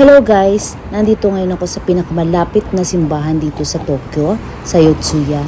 Hello guys! Nandito ngayon ako sa pinakamalapit na simbahan dito sa Tokyo, sa Yotsuya.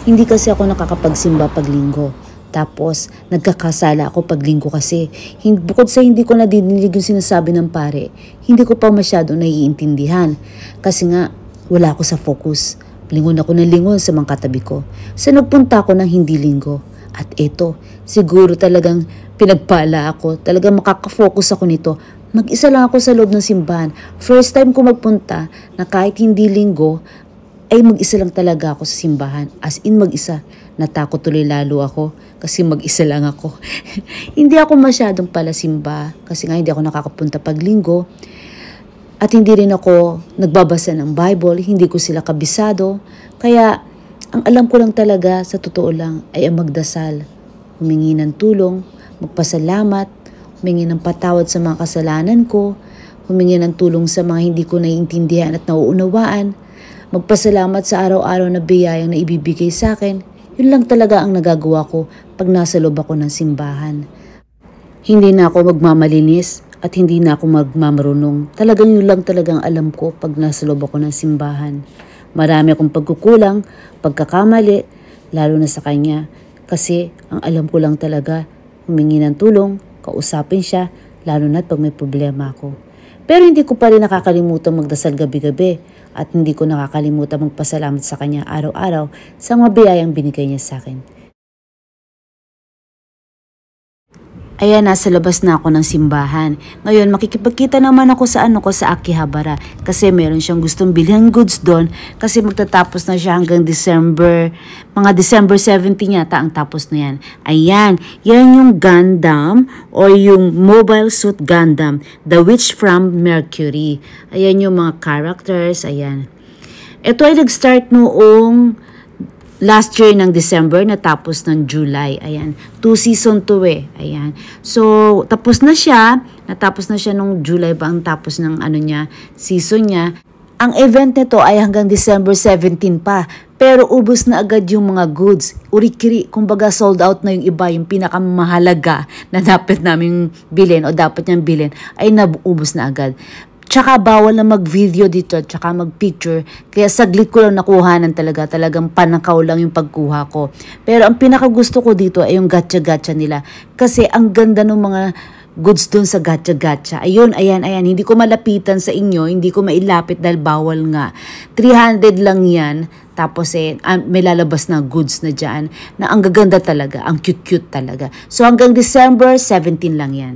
Hindi kasi ako nakakapagsimba pag linggo. Tapos, nagkakasala ako pag linggo kasi. Bukod sa hindi ko nadidinig yung sinasabi ng pare, hindi ko pa masyado naiintindihan. Kasi nga, wala ako sa focus. Lingon ako ng lingon sa mga katabi ko. So nagpunta ako ng hindi linggo. At eto, siguro talagang pinagpala ako. Talagang makakafocus ako nito. Mag-isa lang ako sa loob ng simbahan. First time ko magpunta na kahit hindi linggo, ay mag-isa lang talaga ako sa simbahan. As in mag-isa. Natakot tuloy lalo ako kasi mag-isa lang ako. Hindi ako masyadong pala simba kasi nga hindi ako nakakapunta pag linggo. At hindi rin ako nagbabasa ng Bible. Hindi ko sila kabisado. Kaya ang alam ko lang talaga sa totoo lang ay ang magdasal. Humingi ng tulong, magpasalamat, humingi ng patawad sa mga kasalanan ko, humingi ng tulong sa mga hindi ko naiintindihan at nauunawaan, magpasalamat sa araw-araw na biyayang na ibibigay sa akin. Yun lang talaga ang nagagawa ko pag nasa loob ako ng simbahan. Hindi na ako magmamalinis at hindi na ako magmamarunong. Talagang yun lang talagang alam ko pag nasa loob ako ng simbahan. Marami akong pagkukulang, pagkakamali, lalo na sa kanya. Kasi ang alam ko lang talaga, humingi ng tulong, kausapin siya, lalo na pag may problema ako. Pero hindi ko pa rin nakakalimutan magdasal gabi-gabi at hindi ko nakakalimutan magpasalamat sa kanya araw-araw sa mga biyayang binigay niya sa akin. Ayan, nasa labas na ako ng simbahan. Ngayon, makikipagkita naman ako sa Akihabara kasi meron siyang gustong bilhin goods doon kasi magtatapos na siya hanggang December, mga December 17 yata ang tapos na yan. Ayan, yan yung Gundam or yung Mobile Suit Gundam, The Witch from Mercury. Ayan yung mga characters, ayan. Ito ay nag-start noong last year ng December, natapos ng July. Ayan. 2 season to eh. Ayan. So, tapos na siya. Natapos na siya nung July ba ang tapos ng season niya. Ang event nito ay hanggang December 17 pa. Pero ubos na agad yung mga goods. Urikiri, kumbaga sold out na yung iba, yung pinakamahalaga na dapat namin bilhin o dapat niyang bilhin ay naubos na agad. Tsaka bawal na mag-video dito, tsaka mag-picture. Kaya saglit ko lang nakuhanan talaga. Talagang panakaw lang yung pagkuha ko. Pero ang pinakagusto ko dito ay yung gacha-gacha nila. Kasi ang ganda ng mga goods dun sa gacha-gacha. Ayun, ayan. Hindi ko malapitan sa inyo. Hindi ko mailapit dahil bawal nga. 300 lang yan. Tapos may lalabas na goods na dyan. Na ang gaganda talaga. Ang cute-cute talaga. So hanggang December 17 lang yan.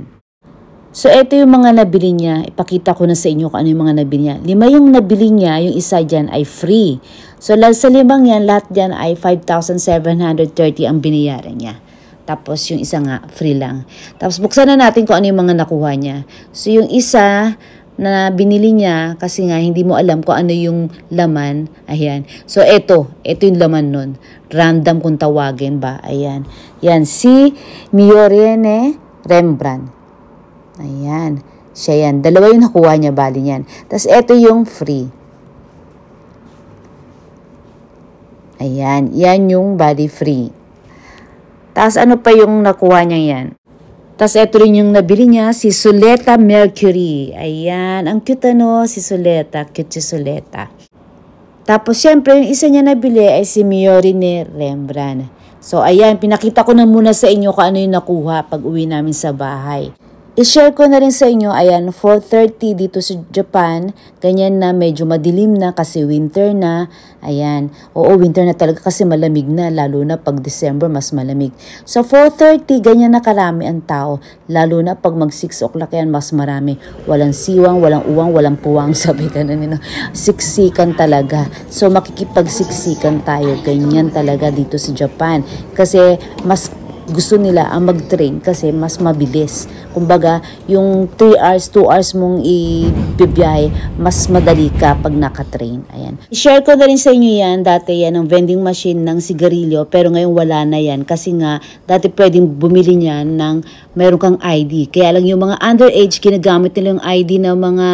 So, ito yung mga nabili niya. Ipakita ko na sa inyo kung ano yung mga nabili niya. 5 yung nabili niya, yung isa dyan ay free. So, sa 5 yan, lahat dyan ay 5,730 ang binayaran niya. Tapos, yung isa nga, free lang. Tapos, buksan na natin kung ano yung mga nakuha niya. So, yung isa na binili niya, kasi nga, hindi mo alam kung ano yung laman. Ayan. So, ito yung laman nun. Random kung tawagin ba. Ayan. Yan, si Miorene Rembrandt. Ayan. Siya yan. 2 yung nakuha niya, bali niyan. Tapos, ito yung free. Ayan. Yan yung bali free. Tapos, ano pa yung nakuha niya yan? Tapos, ito rin yung nabili niya, si Suleta Mercury. Ayan. Ang cute si Suleta. Cute si Suleta. Tapos, syempre, yung isa niya nabili ay si Miorine Rembrandt. So, ayan. Pinakita ko na muna sa inyo kung ano yung nakuha pag uwi namin sa bahay. I-share ko na rin sa inyo, ayan, 4:30 dito sa Japan, ganyan na medyo madilim na kasi winter na, ayan, oo, winter na talaga kasi malamig na, lalo na pag December mas malamig. So 4:30, ganyan na karami ang tao, lalo na pag mag 6 o'clock yan, mas marami, walang siwang, walang uwang, walang puwang, sabi ka na nila, siksikan talaga. So makikipagsiksikan tayo, ganyan talaga dito sa Japan, kasi mas gusto nila ang mag-train kasi mas mabilis. Kumbaga, yung 3 hours, 2 hours mong ibibiyahe, mas madali ka pag naka-train. Ayan. I-share ko na rin sa inyo yan. Dati yan ang vending machine ng sigarilyo, pero ngayon wala na yan. Kasi nga, dati pwedeng bumili niyan ng mayroon kang ID. Kaya lang yung mga underage, ginagamit nila yung ID ng mga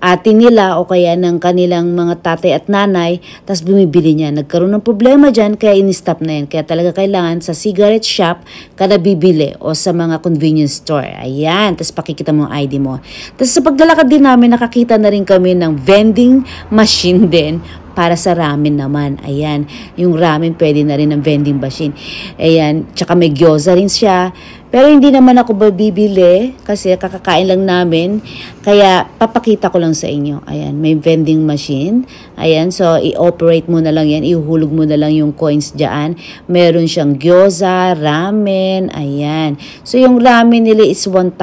ate nila o kaya ng kanilang mga tatay at nanay, tapos bumibili niya. Nagkaroon ng problema dyan, kaya in-stop na yan. Kaya talaga kailangan sa cigarette shop ka nabibili o sa mga convenience store. Ayan, tapos pakikita mo ang ID mo. Tapos sa paglalakad din namin, nakakita na rin kami ng vending machine din para sa ramen naman. Ayan, yung ramen pwede na rin ng vending machine. Ayan, tsaka may gyoza rin siya. Pero hindi naman ako bibili kasi kakakain lang namin. Kaya papakita ko lang sa inyo. Ayan, may vending machine. Ayan, so i-operate mo na lang yan. Ihulog mo na lang yung coins dyan. Meron siyang gyoza, ramen. Ayan. So yung ramen nila is 1,000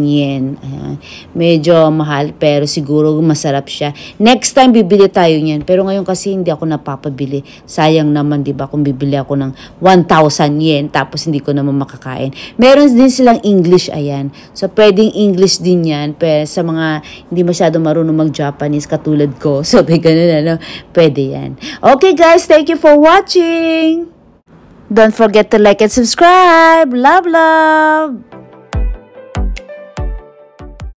yen. Ayan. Medyo mahal pero siguro masarap siya. Next time bibili tayo niyan. Pero ngayon kasi hindi ako napapabili. Sayang naman, 'di ba, kung bibili ako ng 1,000 yen tapos hindi ko naman makakain. Meron din silang English, ayan. So, pwedeng English din yan. Pero sa mga hindi masyado marunong mag-Japanese katulad ko. So, may ganun, ano. Pwede yan. Okay, guys. Thank you for watching. Don't forget to like and subscribe. Love, love.